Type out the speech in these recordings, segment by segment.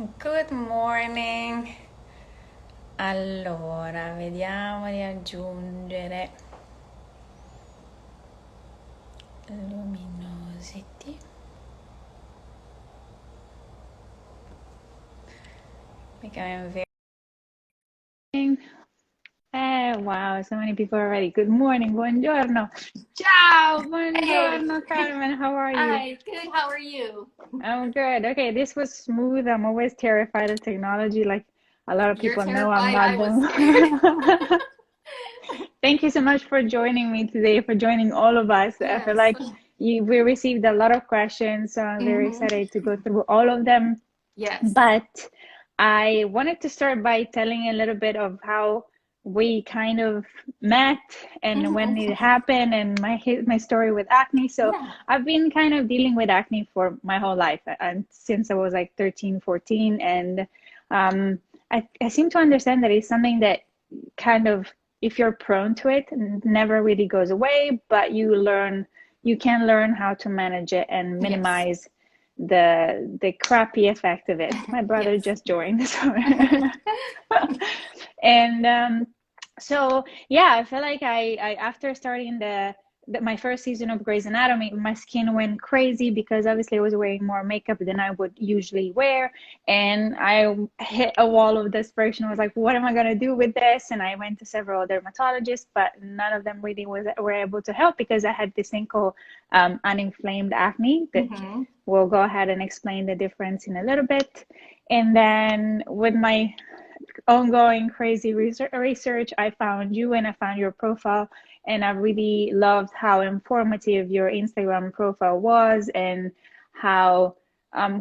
Good morning. Allora, vediamo di aggiungere luminosity. Becoming very. Wow, so many people already. Good morning, buongiorno. Ciao, Hey, buongiorno, Carmen. How are you? hi, good. How are you? I'm good. Okay, this was smooth. I'm always terrified of technology. Like a lot of You're people know I'm terrified. not I was scared. them. Thank you so much for joining me today, for joining all of us. I feel Yes. like we received a lot of questions, so I'm very hmm excited to go through all of them. Yes. But I wanted to start by telling a little bit of how we kind of met and when it Okay. happened and my story with acne. So Yeah. I've been kind of dealing with acne for my whole life, and since I was like 13, 14, and um, I seem to understand that it's something that kind of, if you're prone to it, never really goes away, but you can learn how to manage it and Yes. minimize the crappy effect of it. My brother Yes. just joined, so and so yeah, I feel like I after starting my first season of Grey's Anatomy, my skin went crazy because obviously I was wearing more makeup than I would usually wear, and I hit a wall of desperation. I was like, what am I gonna do with this? And I went to several dermatologists, but none of them really were able to help because I had this thing called uninflamed acne that hmm we'll go ahead and explain the difference in a little bit. And then with my ongoing crazy research, I found you and I found your profile, and I really loved how informative your Instagram profile was and how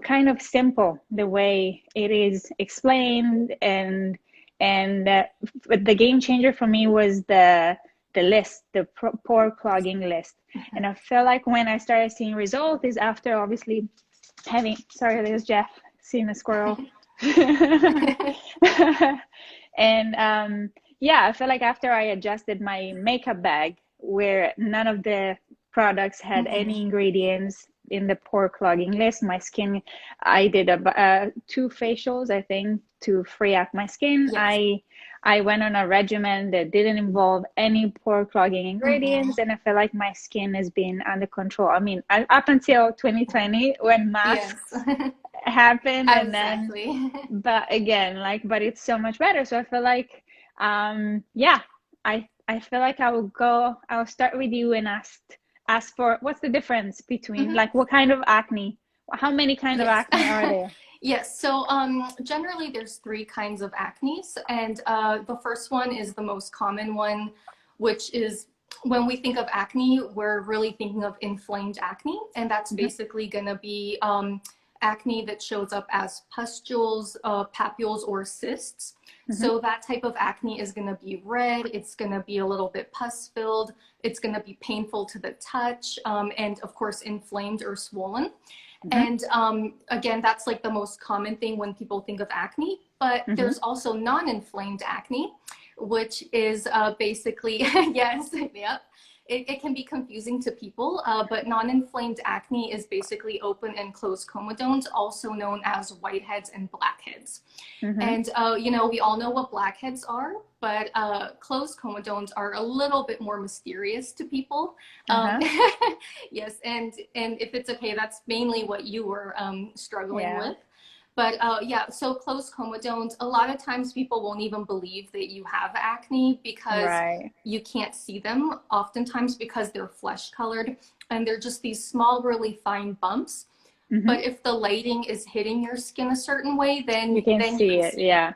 kind of simple the way it is explained. And but the game changer for me was the list, the pore clogging list. And I feel like when I started seeing results is after obviously having, sorry, there's Jeff seeing a squirrel. And yeah, I feel like after I adjusted my makeup bag, where none of the products had any hmm ingredients in the pore clogging list, my skin, I did two facials, I think, to free up my skin. Yes. I went on a regimen that didn't involve any pore clogging ingredients, hmm and I feel like my skin has been under control. I mean, up until 2020 when Yes. masks happened, and then Exactly. but again, like, but it's so much better. So I feel like yeah, I feel like I'll start with you and ask for what's the difference between, hmm like, what kind of acne, how many kind of Yes. acne are there? Yes. So generally there's three kinds of acne. And the first one is the most common one, which is when we think of acne, we're really thinking of inflamed acne. And that's Mm-hmm, basically going to be acne that shows up as pustules, papules, or cysts. mm-hmm, So that type of acne is going to be red. It's going to be a little bit pus filled. It's going to be painful to the touch, and of course inflamed or swollen. mm-hmm, And again, that's like the most common thing when people think of acne. But mm-hmm. there's also non-inflamed acne, which is basically, yes, yep. It can be confusing to people, but non-inflamed acne is basically open and closed comedones, also known as whiteheads and blackheads. Mm-hmm. And, we all know what blackheads are, but closed comedones are a little bit more mysterious to people. Um, Uh-huh. yes, and if it's okay, that's mainly what you were struggling Yeah. with. But yeah, so closed comedones, a lot of times people won't even believe that you have acne because Right. you can't see them, oftentimes because they're flesh colored and they're just these small, really fine bumps. Mm-hmm. But if the lighting is hitting your skin a certain way, You then can then you see can it. see it. Yeah.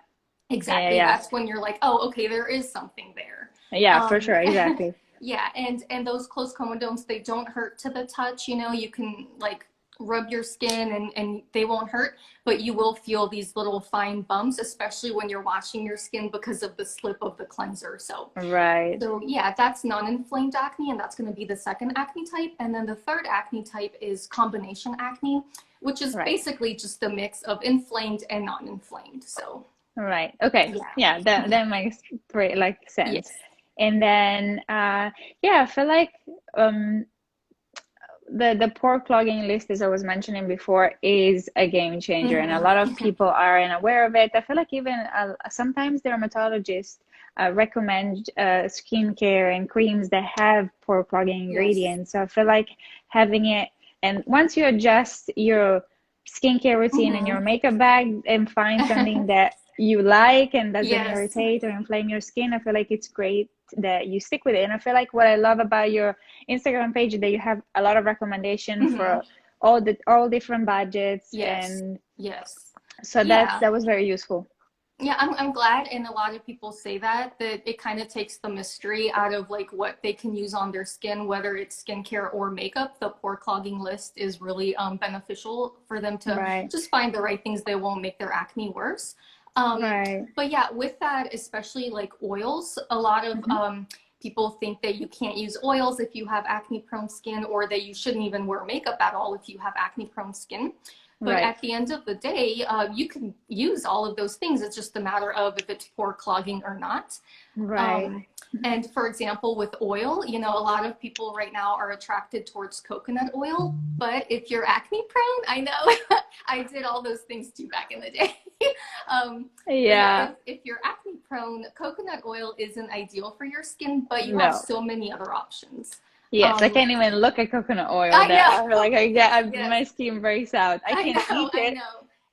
Yeah. Exactly. Yeah. That's when you're like, oh, okay, there is something there. Yeah, for sure. Exactly. Yeah, and those closed comedones, they don't hurt to the touch. You can like rub your skin and they won't hurt, but you will feel these little fine bumps, especially when you're washing your skin because of the slip of the cleanser. So Right. so yeah, that's non-inflamed acne, and that's going to be the second acne type. And then the third acne type is combination acne, which is Right. basically just a mix of inflamed and non-inflamed. So Right. Okay. yeah, Yeah, that makes great, like, sense. yes. And then yeah, I feel like um the pore clogging list, as I was mentioning before, is a game changer, and a lot of Mm-hmm. people aren't aware of it. I feel like even sometimes dermatologists recommend skincare and creams that have pore clogging Yes. ingredients. So I feel like having it, and once you adjust your skincare routine and your Mm-hmm. makeup bag and find something that you like and doesn't Yes. irritate or inflame your skin, I feel like it's great that you stick with it. And I feel like what I love about your Instagram page is that you have a lot of recommendation Mm-hmm. for all different budgets, Yes. and Yes. so Yeah. that was very useful. Yeah, I'm glad, and a lot of people say that it kind of takes the mystery out of like what they can use on their skin, whether it's skincare or makeup. The pore clogging list is really beneficial for them to Right, just find the right things that won't make their acne worse. Um, right. but yeah, with that, especially like oils, a lot of Hmm. people think that you can't use oils if you have acne prone skin, or that you shouldn't even wear makeup at all if you have acne prone skin. But Right, at the end of the day, you can use all of those things. It's just a matter of if it's pore clogging or not. right. Um, and for example, with oil, you know, a lot of people right now are attracted towards coconut oil. But if you're acne prone, I know I did all those things too back in the day. But yeah, Yeah, if you're acne prone, coconut oil isn't ideal for your skin, but you have no. so many other options. Yes, I Um, can't even look at coconut oil. I That I feel know. like Yes, my skin breaks out. I I can know. eat I it.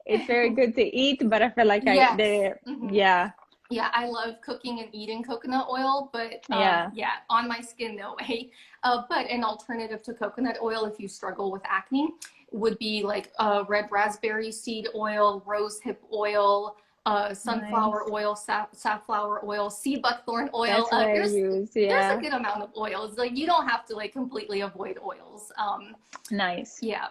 It's very know. good to eat, but I feel like Yes. Hmm. yeah, Yeah, I love cooking and eating coconut oil, but yeah. yeah, on my skin, no way. But an alternative to coconut oil, if you struggle with acne, would be like red raspberry seed oil, rose hip oil, sunflower Nice. oil, safflower oil, sea buckthorn oil. That's what I There's use. a Yeah. good amount of oils. Like you don't have to like completely avoid oils. Nice. Yeah,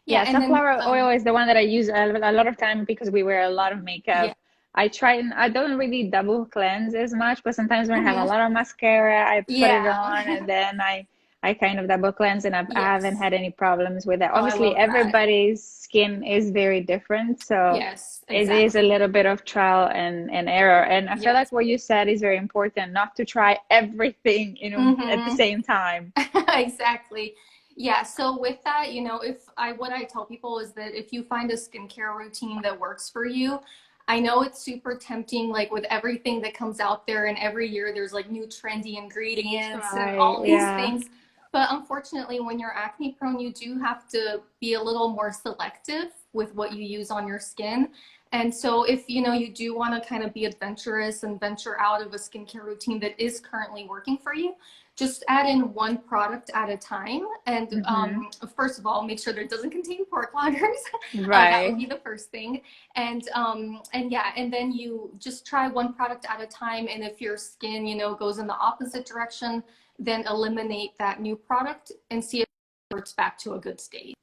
yeah, Yeah, and then safflower oil is the one that I use a lot of time because we wear a lot of makeup. yeah. I try and I don't really double cleanse as much, but sometimes when I have a Hmm. lot of mascara, I put it Yeah. on and then I kind of double cleanse, and I haven't Yes. had any problems with that. Oh, I Obviously, love that. everybody's skin is very different, so Yes, it is a exactly. little bit of trial and error. And I feel like Yes. what you said is very important, not to try everything, at the Mm-hmm. same time. Exactly. Yeah. So with that, you know, if I what I tell people is that if you find a skincare routine that works for you, I know it's super tempting, like with everything that comes out there, and every year there's like new trendy ingredients and Try, all these yeah. things. But unfortunately, when you're acne prone, you do have to be a little more selective with what you use on your skin. And so if you know you do want to kind of be adventurous and venture out of a skincare routine that is currently working for you, just add in one product at a time. And Hmm. first of all, make sure that it doesn't contain pore cloggers. That would Right. be the first thing. And yeah, and then you just try one product at a time. And if your skin, you know, goes in the opposite direction, then eliminate that new product and see if it reverts back to a good state.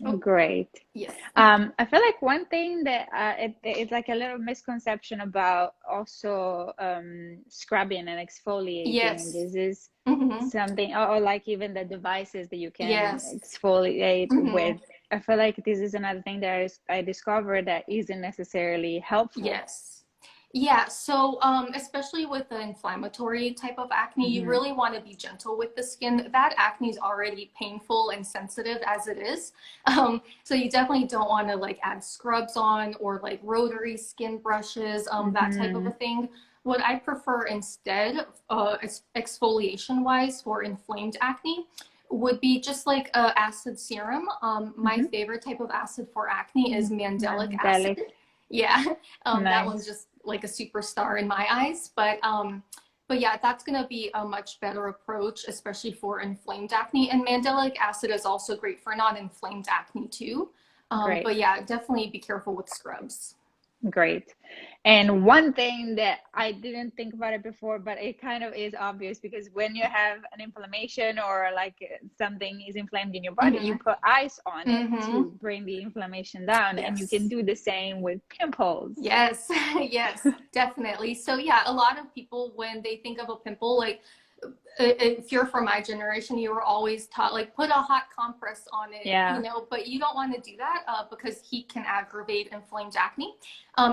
Oh, Great. yes. I feel like one thing that it's like a little misconception about also scrubbing and exfoliating, and Yes. this is Mm-hmm. something, or like even the devices that you can Yes. exfoliate Mm-hmm. with. I feel like this is another thing that I discovered that isn't necessarily helpful. Yes. Yeah, so especially with the inflammatory type of acne, you Hmm. really want to be gentle with the skin. That acne is already painful and sensitive as it is. So you definitely don't want to like add scrubs on or like rotary skin brushes, that type of a Hmm. thing. What I prefer instead, exfoliation wise for inflamed acne, would be just like a acid serum. My Hmm. favorite type of acid for acne is mandelic acid. Mandelic. Yeah, that one's Nice. just like a superstar in my eyes. But yeah, that's gonna be a much better approach, especially for inflamed acne. And mandelic acid is also great for non-inflamed acne too. But Great. yeah, definitely be careful with scrubs. Great. And one thing that I didn't think about it before, but it kind of is obvious, because when you have an inflammation or like something is inflamed in your body, you Mm-hmm. put ice on it Mm-hmm. to bring the inflammation down. And you can Yes. do the same with pimples. Yes, yes, definitely. So yeah, a lot of people when they think of a pimple, like if you're from my generation, you were always taught like put a hot compress on it, you Yeah, know, but you don't want to do that because heat can aggravate inflamed acne.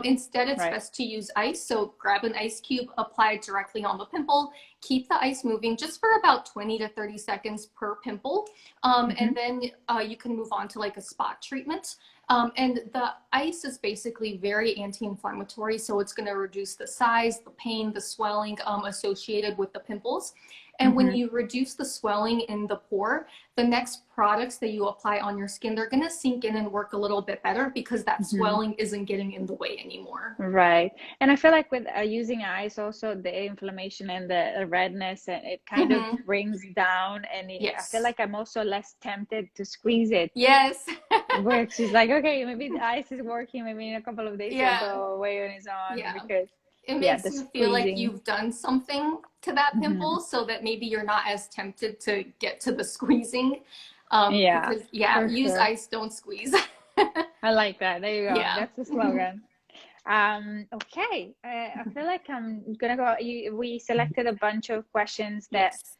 Instead, it's right. best to use ice. So grab an ice cube, apply it directly on the pimple, keep the ice moving just for about 20 to 30 seconds per pimple. And then you can move on to like a spot treatment. And the ice is basically very anti-inflammatory, so it's going to reduce the size, the pain, the swelling associated with the pimples. And when you reduce the swelling in the pore, the next products that you apply on your skin, they're going to sink in and work a little bit better because that swelling isn't getting in the way anymore. Right. And I feel like with using ice also, the inflammation and the redness, and it kind of brings down, and I feel Yes. like I'm also less tempted to squeeze it. Yes. Where she's like, okay, maybe the ice is working, maybe in a couple of days it'll Yeah. go away on its own, Yeah. because It yeah, makes the you feel like squeezing. you've done something to that pimple so that maybe you're not as tempted to get to the squeezing. Yeah, Because yeah, for use sure. ice, don't squeeze. I like that. There you go. Yeah. That's the slogan. Okay. I feel like I'm gonna go. We selected a bunch of questions that Yes.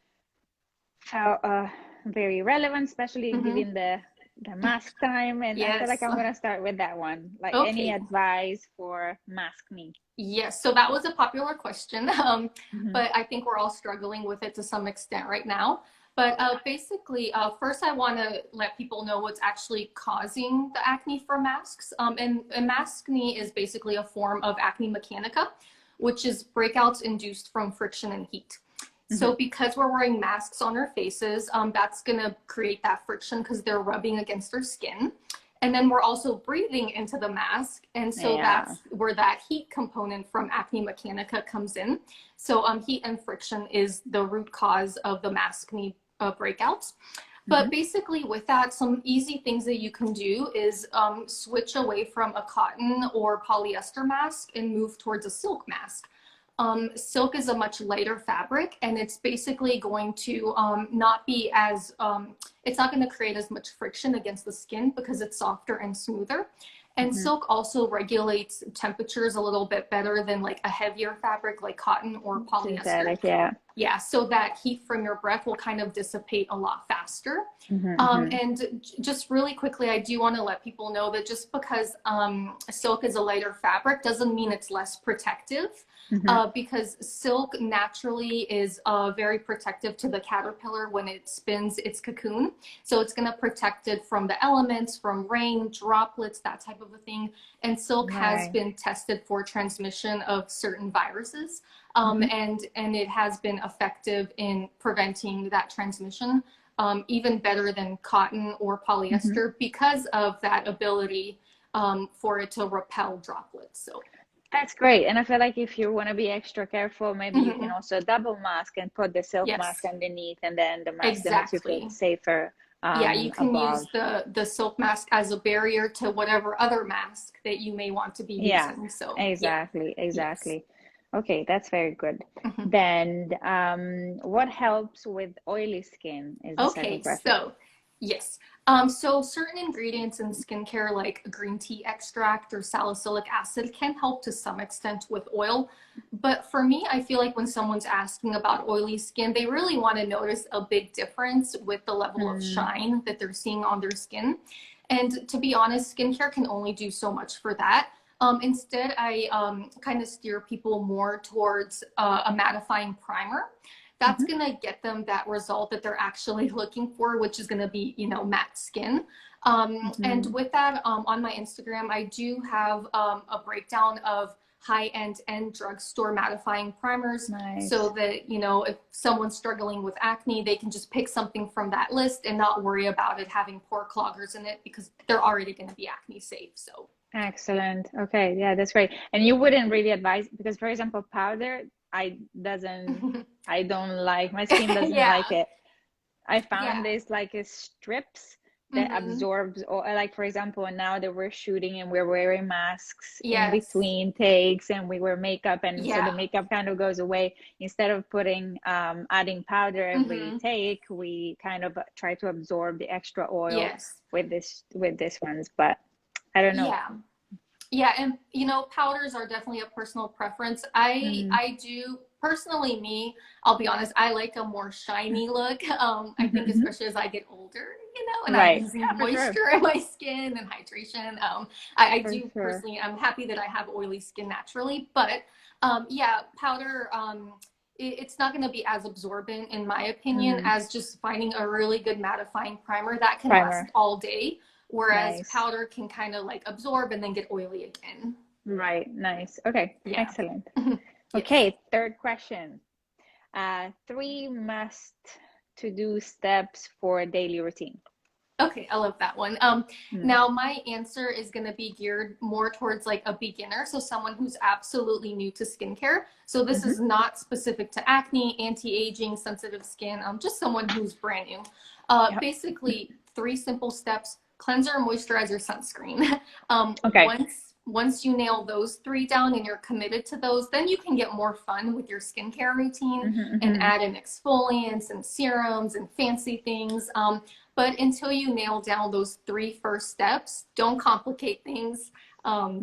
felt very relevant, especially Hmm. given the mask time. And I feel like Yes. I'm gonna start with that one. Like, any Okay. advice for mask me? Yes. So that was a popular question. Hmm. But I think we're all struggling with it to some extent right now. But basically, first I want to let people know what's actually causing the acne for masks. And maskne is basically a form of acne mechanica, which is breakouts induced from friction and heat. Hmm. So because we're wearing masks on our faces, that's going to create that friction because they're rubbing against our skin. And then we're also breathing into the mask. And so Yeah. that's where that heat component from acne mechanica comes in. So heat and friction is the root cause of the maskne breakouts. But Hmm. basically with that, some easy things that you can do is switch away from a cotton or polyester mask and move towards a silk mask. Silk is a much lighter fabric, and it's basically going to not be as, it's not going to create as much friction against the skin because it's softer and smoother. And Hmm. silk also regulates temperatures a little bit better than like a heavier fabric like cotton or polyester. Synthetic, yeah. Yeah, so that heat from your breath will kind of dissipate a lot faster. Hmm. Hmm. And just really quickly, I do want to let people know that just because silk is a lighter fabric doesn't mean it's less protective. Hmm. Because silk naturally is very protective to the caterpillar when it spins its cocoon. So it's going to protect it from the elements, from rain, droplets, that type of a thing. And silk has Right. been tested for transmission of certain viruses. Hmm. And it has been effective in preventing that transmission, even better than cotton or Hmm. polyester because of that ability for it to repel droplets. So, That's great. And I feel like if you want to be extra careful, maybe you can mhm. also double mask and put the silk mask Yes, underneath, and then the mask that makes you feel exactly. safer Yeah, you can above. use the silk mask as a barrier to whatever other mask that you may want to be Yeah, using. So, yeah, exactly, yes. exactly. Okay, that's very good. Mhm. Then, what helps with oily skin is the second Okay, question. so yes. So certain ingredients in skincare like green tea extract or salicylic acid can help to some extent with oil. But for me, I feel like when someone's asking about oily skin, they really want to notice a big difference with the level of Mm, shine that they're seeing on their skin. And to be honest, skincare can only do so much for that. Instead, I kind of steer people more towards a mattifying primer that's mhm, going to get them that result that they're actually looking for, which is going to be, matte skin. And mhm. with that, on my Instagram, I do have a breakdown of high-end and drugstore mattifying primers so Nice. that, if someone's struggling with acne, they can just pick something from that list and not worry about it having pore cloggers in it because they're already going to be acne safe. So, Excellent. Okay, yeah, that's great. And you wouldn't really advise, because, for example, powder, I doesn't, I don't like, my skin doesn't like yeah, it. I found yeah. this like a strips that Hmm. absorbs, or like, for example, now that we're shooting and we're wearing masks in Yes. between takes, and we wear makeup, and so the Yeah. makeup kind of goes away. Instead of putting adding powder every Hmm. take, we kind of try to absorb the extra oil Yes. with this ones. But I don't know. Yeah. Yeah, and powders are definitely a personal preference. I Mm-hmm. I do personally me, I'll be honest, I like a more shiny look. I think Mm-hmm. especially as I get older, and I'm Right. losing Yeah, for sure. moisture in my skin and hydration. I For do sure. personally, I'm happy that I have oily skin naturally, but yeah, powder it's not going to be as absorbent, in my opinion, Mm, as just finding a really good mattifying primer that can last primer. all day, whereas Nice. powder can kind of like absorb and then get oily again. Right. Nice. Okay. Yeah. Excellent. Yes. Okay. Third question. Three must to do steps for a daily routine. Okay, I love that one. Mm. Now my answer is going to be geared more towards like a beginner, so someone who's absolutely new to skincare. So this Mm-hmm. is not specific to acne, anti-aging, sensitive skin, just someone who's brand new. Yep. Basically, three simple steps: cleanser, moisturizer, sunscreen. Okay. Once you nail those three down and you're committed to those, then you can get more fun with your skincare routine Mm-hmm, and mm-hmm. add in exfoliants and serums and fancy things. But until you nail down those three first steps, don't complicate things.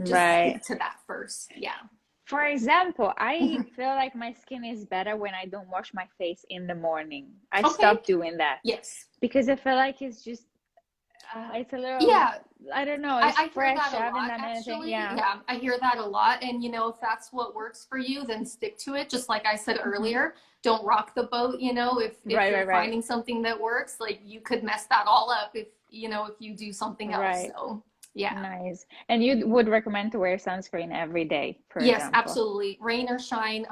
Just Right. stick to that first. Yeah. For example, I feel like my skin is better when I don't wash my face in the morning. I Okay. stopped doing that Yes. because I feel like it's just, it's a little, Yeah. I don't know, it's I hear fresh. that I a haven't lot, done anything. actually. Yeah. Yeah, I hear that a lot. And, if that's what works for you, then stick to it. Just like I said Hmm. earlier, don't rock the boat. If Right, you're right, right, finding something that works, like you could mess that all up if you do something else. right. So, yeah. Nice. And you would recommend to wear sunscreen every day, for Yes, example. absolutely. Rain or shine,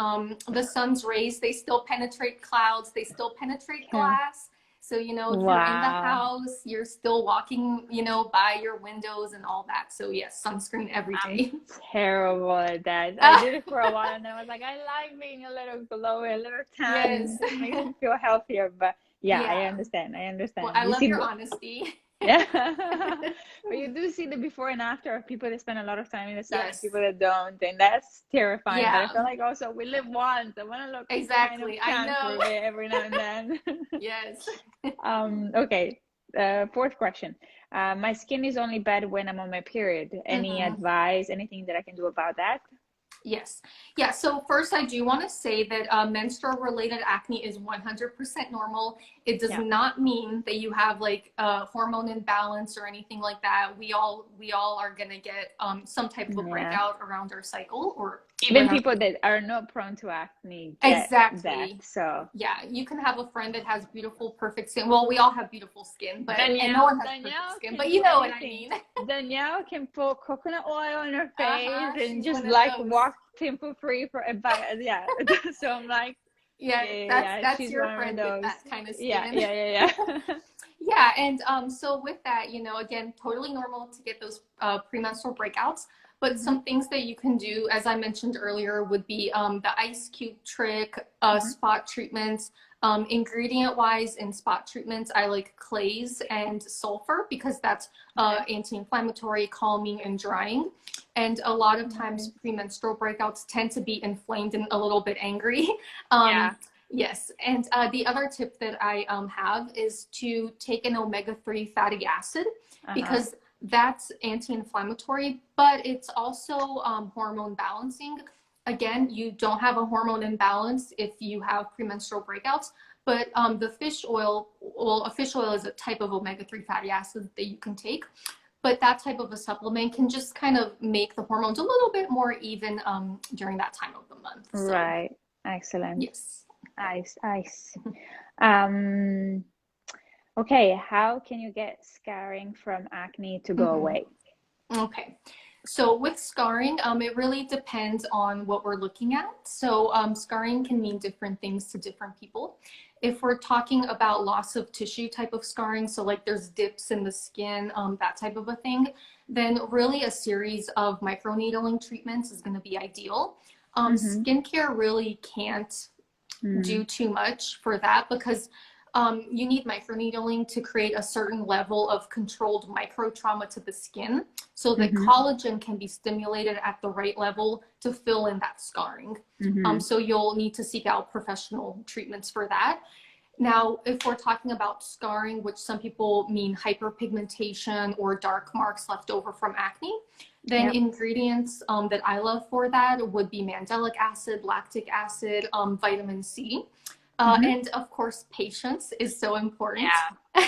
the sun's rays, they still penetrate clouds, they still penetrate Yeah. glass. So, if you're in the Wow. house, you're still walking, by your windows and all that. So, yes, sunscreen every I'm day. terrible at that. I did it for a while and then I was like, I like being a little glowy, a little Yes. tan. It makes me feel healthier. But yeah, I Yeah. understand. I Well, understand. I You love see, your honesty. yeah. But you do see the before and after of people that spend a lot of time in the sun and Yes. people that don't, and that's terrifying. But I Yeah, feel like also we live once. I want to look kind of exactly. I tan for know. a bit every now and then. Yes. Okay. Fourth question. My skin is only bad when I'm on my period. Any Mhm. advice, anything that I can do about that? Yes. Yeah. So first, I do want to say that menstrual related acne is 100% normal. It does Yeah. not mean that you have like a hormone imbalance or anything like that. We all are gonna get some type of a Yeah. breakout around our cycle or Even when our people that are not prone to acne get that. exactly. So Yeah, you can have a friend that has beautiful, perfect skin. Well, we all have beautiful skin, and no one has perfect Danielle skin, can but do you know what I anything. mean. Danielle can put coconut oil on her face Uh-huh. and She's just one of like those. walk pimple free for about, yeah. So I'm like, Yeah, yeah, yeah, that's yeah. that's She's your one of friend with those. that kind of Yeah, skin. yeah, yeah, yeah. Yeah, and so with that, again, totally normal to get those premenstrual breakouts. But Hmm. some things that you can do, as I mentioned earlier, would be the ice cube trick, Hmm. spot treatments. Ingredient wise, in spot treatments, I like clays and sulfur because that's Okay. anti-inflammatory, calming, and drying. And a lot of times, Nice. premenstrual breakouts tend to be inflamed and a little bit angry. Yeah. Um, Yes, and the other tip that I have is to take an omega-3 fatty acid Uh-huh. because that's anti-inflammatory, but it's also hormone balancing. Again, you don't have a hormone imbalance if you have premenstrual breakouts, but the fish oil, well, a fish oil is a type of omega-3 fatty acid that you can take, but that type of a supplement can just kind of make the hormones a little bit more even during that time of the month. So, Right. Excellent. yes. Nice, nice. Um, okay, how can you get scarring from acne to go Mm-hmm. away? Okay. So with scarring, it really depends on what we're looking at. So scarring can mean different things to different people. If we're talking about loss of tissue type of scarring, so like there's dips in the skin, that type of a thing, then really a series of microneedling treatments is going to be ideal. Mm-hmm. Skincare really can't Mm. do too much for that because you need microneedling to create a certain level of controlled micro trauma to the skin so that Mm-hmm. collagen can be stimulated at the right level to fill in that scarring. Mm-hmm. So you'll need to seek out professional treatments for that. Now, if we're talking about scarring, which some people mean hyperpigmentation or dark marks left over from acne, then Yep. ingredients that I love for that would be mandelic acid, lactic acid, vitamin C. Mm-hmm. And of course, patience is so important. Yeah.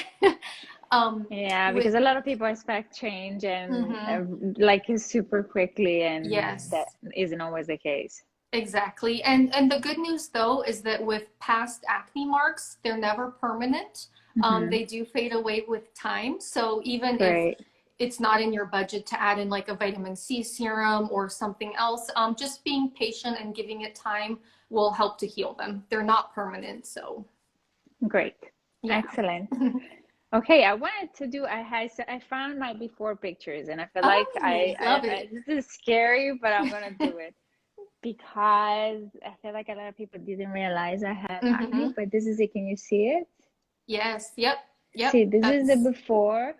Yeah, With because a lot of people expect change and mhm, like super quickly, and that yes. isn't always the case. Exactly. And the good news though is that with past acne marks, they're never permanent. Hmm. They do fade away with time. So even if Great. it's not in your budget to add in like a vitamin C serum or something else, just being patient and giving it time will help to heal them. They're not permanent. So Great. yeah. Excellent. Okay, I wanted to do, so I found my before pictures and I feel like Oh, love it. this is scary, but I'm gonna do it because I feel like a lot of people didn't realize I had acne, Hmm. but this is it. Can you see it? Yes. Yep. Yep. See, this is the That's. before.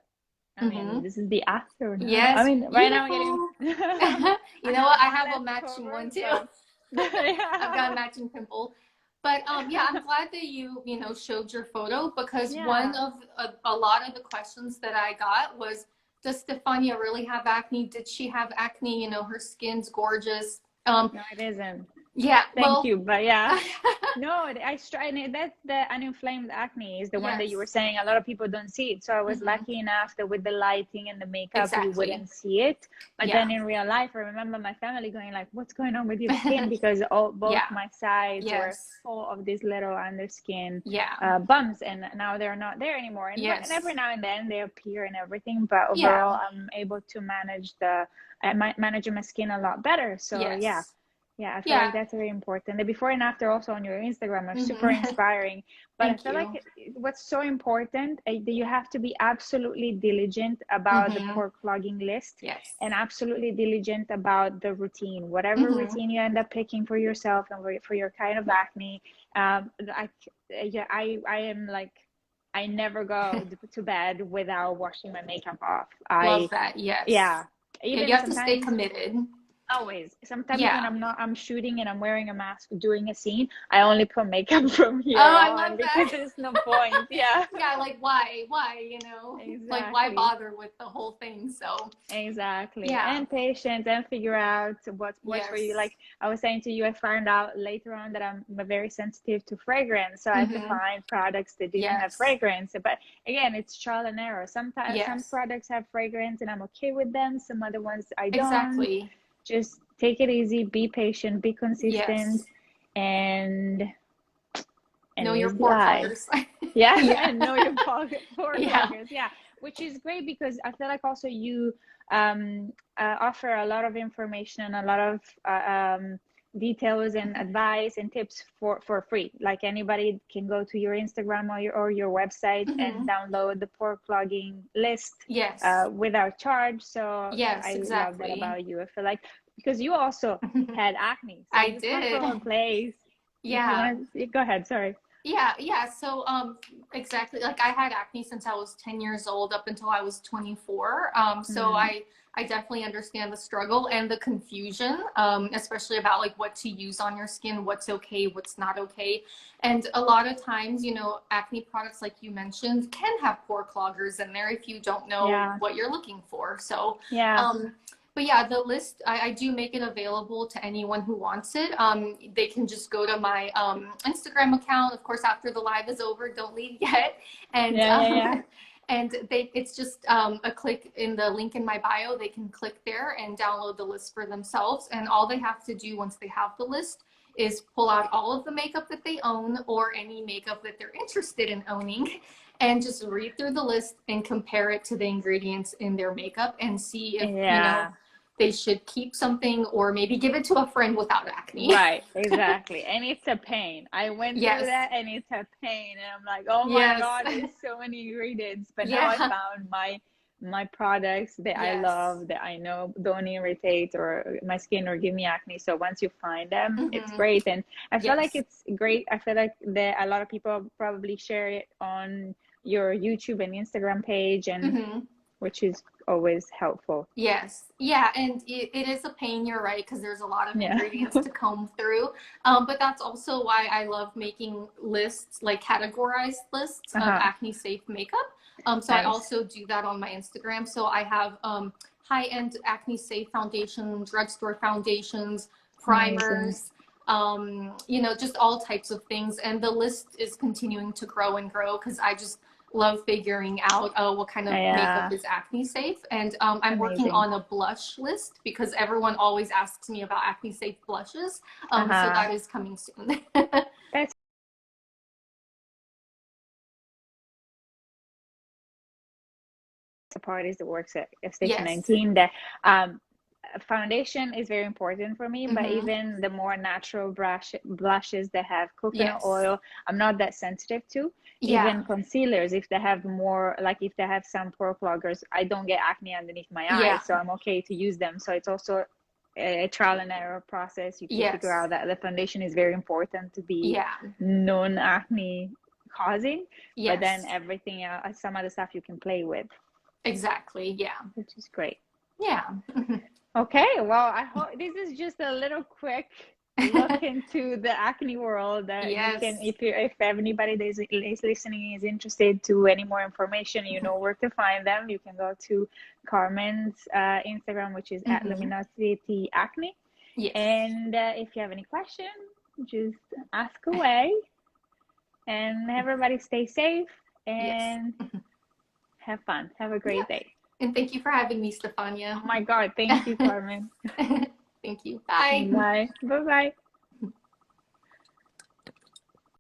I mean, Hmm. this is the after now. I Yes. mean, right now I'm getting, Beautiful. I You know have what? I one have a less matching cover, one too. but I've got a yeah. matching pimple. But yeah, I'm glad that you know, showed your photo because one Yeah. of a lot of the questions that I got was, does Stefania really have acne? Did she have acne? You know, her skin's gorgeous. No, it isn't. Yeah, Thank well, you, but yeah. No, and that's the uninflamed acne is the one that you were yes, saying. A lot of people don't see it. So I was hmm, lucky enough that with the lighting and the makeup, you exactly. wouldn't see it. But Yeah. then in real life, I remember my family going like, "What's going on with your skin?" Because both Yeah, my sides were yes, full of these little underskin yeah, bumps, and now they're not there anymore. And every yes, now and then they appear and everything, but yeah, overall, I'm able to manage my skin a lot better. So yeah. yes, Yeah, I feel like yeah. that's very important. The before and after also on your Instagram are super Hmm. inspiring. But I Thank feel you. like what's so important that you have to be absolutely diligent about the Hmm. pore clogging list Yes. and absolutely diligent about the routine. Whatever Hmm. routine you end up picking for yourself and for your kind of acne, yeah, I am like I never go to bed without washing my makeup off. Love that. Yes. Yeah, Yeah, you even have to stay sometimes. committed. Always. Sometimes when Yeah. I'm shooting and I'm wearing a mask doing a scene, I only put makeup from Oh, here I on love because that. there's no point. Yeah. Yeah, like why? Why, you know? Like why Exactly. bother with the whole thing? So, Exactly. yeah. And patience and figure out what's works for you. Yes. Like I was saying to you, I found out later on that I'm very sensitive to fragrance. So I had to Mm-hmm. find products that didn't have Yes. fragrance. But again, it's trial and error. Sometimes some Yes. products have fragrance and I'm okay with them. Some other ones I don't. Exactly. Just take it easy, be patient, be consistent, Yes. and Know your use the pore eyes. cloggers. Yeah, Yeah. and know your pore Yeah. cloggers. Yeah, which is great because I feel like also you offer a lot of information and a lot of details and advice and tips for free. Like anybody can go to your Instagram or your website and Mm-hmm. download the pore clogging list Yes. without charge. So Yes, I love that exactly. about you. I feel like because you also had acne, so I you come did. from a place. If you Yeah. want to go ahead, sorry. Yeah, yeah. So, exactly. Like I had acne since I was 10 years old up until I was 24. So Mm, I definitely understand the struggle and the confusion, especially about like what to use on your skin, what's okay, what's not okay. And a lot of times, you know, acne products, like you mentioned, can have pore cloggers in there if you don't know yeah, what you're looking for. So, yeah, um, but yeah, the list, I do make it available to anyone who wants it. They can just go to my Instagram account. Of course, after the live is over, don't leave yet. And yeah, yeah, yeah. it's just a click in the link in my bio. They can click there and download the list for themselves. And all they have to do once they have the list is pull out all of the makeup that they own or any makeup that they're interested in owning and just read through the list and compare it to the ingredients in their makeup and see if, you know, Yeah, they should keep something or maybe give it to a friend without acne. right, exactly. And it's a pain. I went through Yes. that and it's a pain. And I'm like, oh my Yes. God, there's so many ingredients. But now I Yeah. found my products that I Yes. love that I know don't irritate or my skin or give me acne. So once you find them, it's Mm-hmm. great. And I feel like Yes. it's great. I feel like that a lot of people probably share it on your YouTube and Instagram page and Mm-hmm. which is always helpful. Yes. Yeah. And it is a pain, you're right, because there's a lot of Yeah. ingredients to comb through. But that's also why I love making lists, like categorized lists of Uh-huh. acne safe makeup. So I Nice. also do that on my Instagram. So I have high-end acne safe foundation, drugstore foundations, Amazing. primers, you know, just all types of things. And the list is continuing to grow and grow because I just love figuring out what kind of makeup Yeah, is acne safe. And I'm working amazing. on a blush list because everyone always asks me about acne safe blushes. So Uh-huh. that is coming soon. That's the part is the works at Station Yes. 19 that um foundation is very important for me, but Mm-hmm. even the more natural blushes that have coconut Yes. oil, I'm not that sensitive to. Even Yeah. concealers, if they have more, like if they have some pore pluggers, I don't get acne underneath my Yeah. eyes, so I'm okay to use them. So it's also a trial and error process. You can figure Yes. out that the foundation is very important to be Yeah. non-acne causing, but then Yes. everything else, some other stuff you can play with, Exactly. Yeah. which is great. Yeah. Okay, well, I hope this is just a little quick look into the acne world that you can, Yes. if anybody that is listening is interested to any more information, you know where to find them. You can go to Carmen's Instagram, which is at Mm-hmm. Luminosity Acne. Yes. And if you have any questions, just ask away. And everybody stay safe Yes. and have fun. Have a great Yep. day. And thank you for having me, Oh Stefania. my God, thank you, Carmen. Thank you. Bye. Bye. Bye bye.